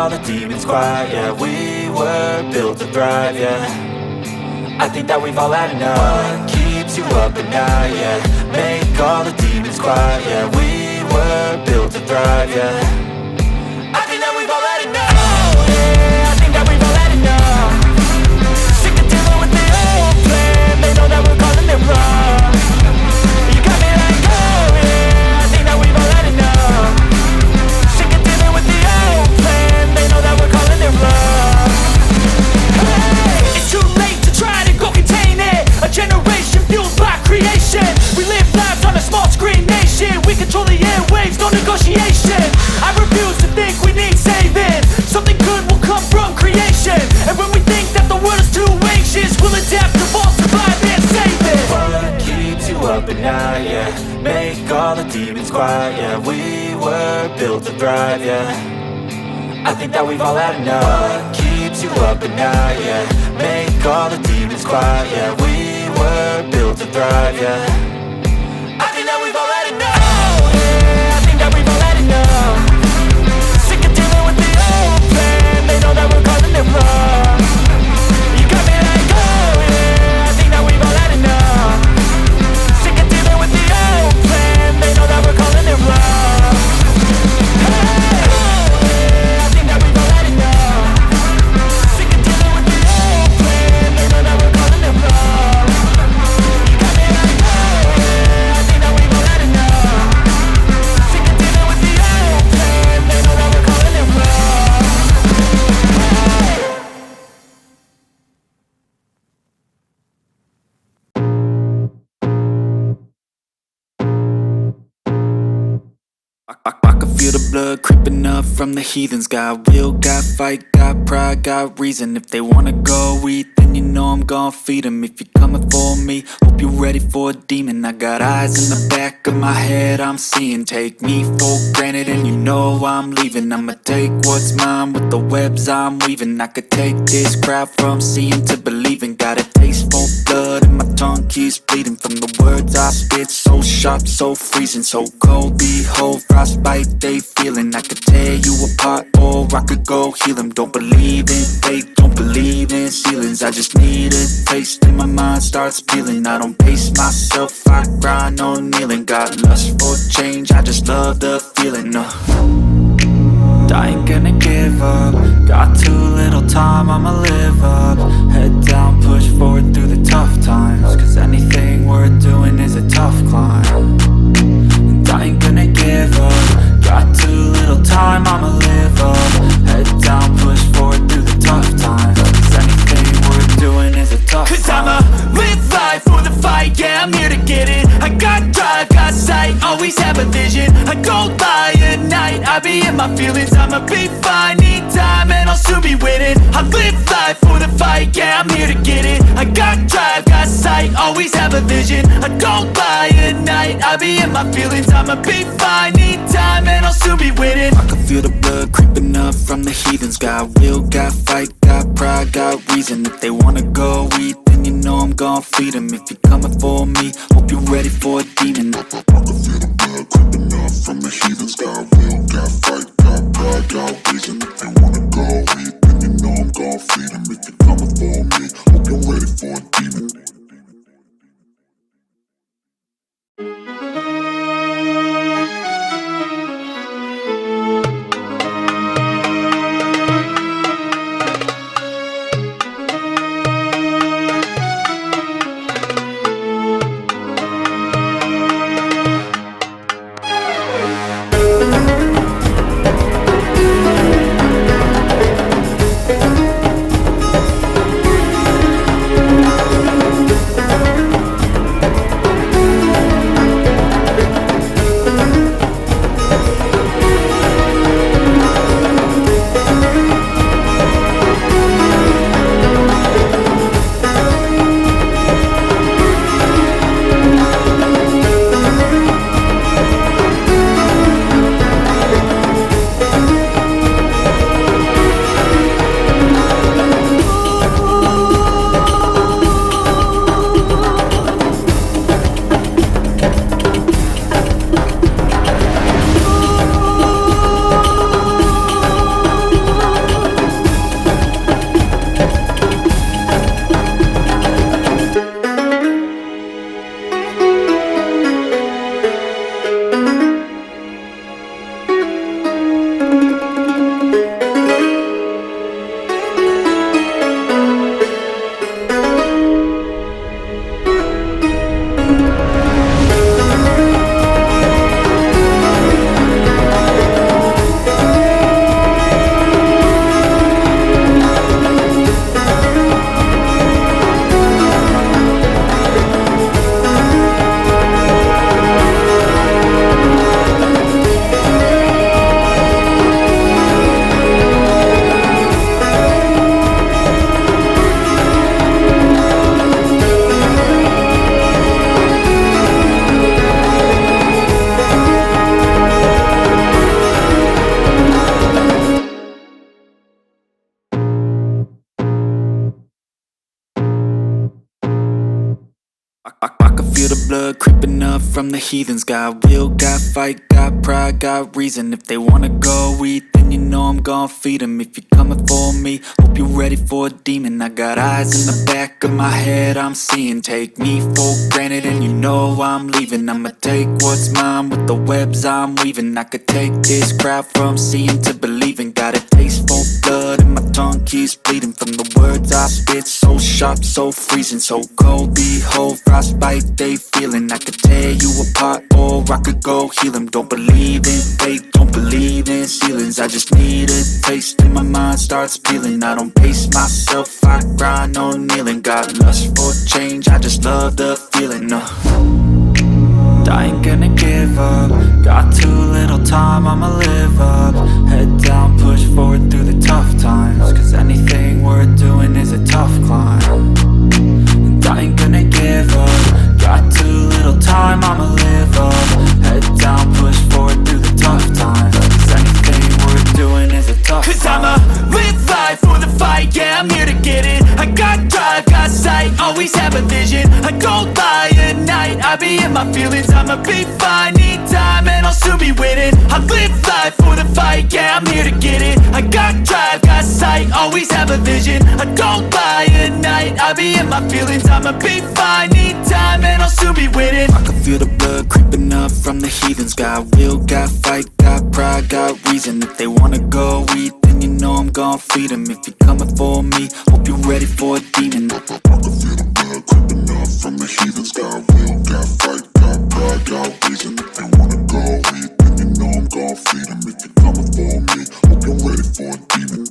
all the demons quiet, yeah. We were built to thrive, yeah. I think that we've all had enough. What keeps you up at night, yeah. Make all the demons quiet, yeah. We were built to thrive, yeah. I think that we've all had enough. Oh yeah, I think that we've all had enough. Sick of dealing with the old plan. They know that we're calling it wrong. You got me like, oh yeah, I think that we've all had enough. Sick of dealing with the old plan. They know that we're calling it wrong. Hey, it's too late to try to go contain it. A generation fueled by creation. We live lives on a small screen nation. We control the airwaves, no negotiation. I refuse to think we need saving. Something good will come from creation. And when we think that the world is too anxious, we'll adapt, evolve, survive and save it. What keeps you up at night, yeah. Make all the demons quiet, yeah. We were built to thrive, yeah. I think that we've all had enough. What keeps you up at night, yeah. Make all the demons quiet, yeah. We were built to thrive, yeah. I think that we've all had enough. Oh yeah, I think that we've all had enough. Sick of dealing with the old plan. They know that we're calling it wrong. You got me like, oh yeah, I think that we've all had enough. Sick of dealing with the old plan. They know that we're calling it wrong. Hey, oh yeah, I think that we've all had enough. Sick of dealing with the old plan. They know that we're calling it wrong. You got me like, oh yeah, I think that we've all had enough. Sick of dealing with the old plan. They know that we're calling it wrong. I can feel the blood creeping up from the heathens. Got will, got fight, got pride, got reason. If they wanna go eat, then you know I'm gon' feed them. If you're coming for me, hope you're ready for a demon. I got eyes in the back of my head, I'm seeing. Take me for granted and you know I'm leaving. I'ma take what's mine with the webs I'm weaving. I could take this crowd from seeing to believing. Got a taste for blood and my tongue keeps bleeding. From the words I spit, so sharp, so freezing. So cold, behold, frostbite they feeling. I could tear you apart or I could go heal them. Don't believe in fate, don't believe in ceilings. I just need a taste and my mind starts peeling. I don't pace myself, I grind on kneeling. Got lust for change, I just love the feeling. I ain't gonna give up. Got too little time, I'ma live up. Head down, push forward through the tough times. Cause anything worth doing is a tough climb. And I ain't gonna give up. Got too little time, I'ma live up. Head down, push forward through the tough times. Cause anything worth doing is a tough climb. Cause I'ma live life for the fight, yeah, I'm here to get it. I got drive, got sight, always have a vision. I don't lie at night, I be in my feelings. I'ma be fine, need time and I'll soon be winning. I live life for the fight, yeah, I'm here to get it. I got drive, got sight, always have a vision. I don't lie at night, I be in my feelings. I'ma be fine, need time and I'll soon be winning. I can feel the blood creeping up from the heathens. Got will, got fight, got pride, got reason. If they wanna go eat, then you know I'm gon' feed them. If you're coming for me, hope you're ready for a demon. I can feel the blood creeping up from the heathens. Got will, got fight, got pride, got reason. If they wanna go eat, then you know I'm gon' feed them. If you're coming for me, hope you're ready for a demon. I can feel the blood creeping up from the heathens. Got will, got fight, got pride, got reason. If they wanna go eat, then you know I'm gon' feed them. If you're coming for me, hope you're ready for a demon. I got eyes in the back of my head, I'm seeing. Take me for granted and you know I'm leaving. I'ma take what's mine with the webs I'm weaving. I could take this crowd from seeing to believing. Got a taste for blood and my tongue keeps bleeding from the words I spit. So sharp, so freezing, so cold. Behold, frostbite they feeling. I could tear you apart or I could go heal them. Don't believe in fate, don't believe in ceilings. I just need a taste and my mind starts peeling. I don't pace myself, I grind on kneeling. Got lust for change, I just love the feeling. I ain't gonna give up. Got too little time, I'ma live up. Head down, push forward through the tough times. Cause anything worth doing is a tough climb. And I ain't gonna give up. Got too little time, I'ma live up. Head down, push forward through the tough times. Cause anything worth doing is a tough climb. Cause I'ma live life for the fight, yeah, I'm here to get it. I got drive, got sight, always have a vision. I don't lie at night, I be in my feelings. I'ma be fine, need time and I'll soon be winning. I live life for the fight, yeah, I'm here to get it. I got drive, got sight, always have a vision. I don't lie at night, I be in my feelings. I'ma be fine, need time and I'll soon be winning. I can feel the blood creeping up from the heathens. Got will, got fight, got pride, got reason. If they wanna go eat, then you know I'm gon' feed them. If you're coming for me, hope you're ready for a demon. I can feel the blood creeping up from the heathens. Got will, got fight, got pride, got reason. If they wanna go eat, then you know I'm gon' feed them. If you're coming for me, hope you're ready for a demon.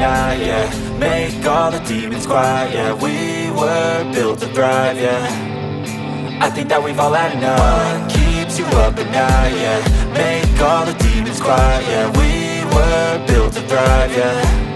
night, yeah. Make all the demons quiet, yeah. We were built to thrive, yeah. I think that we've all had enough. What keeps you up at night, yeah. Make all the demons quiet, yeah. We were built to thrive, yeah.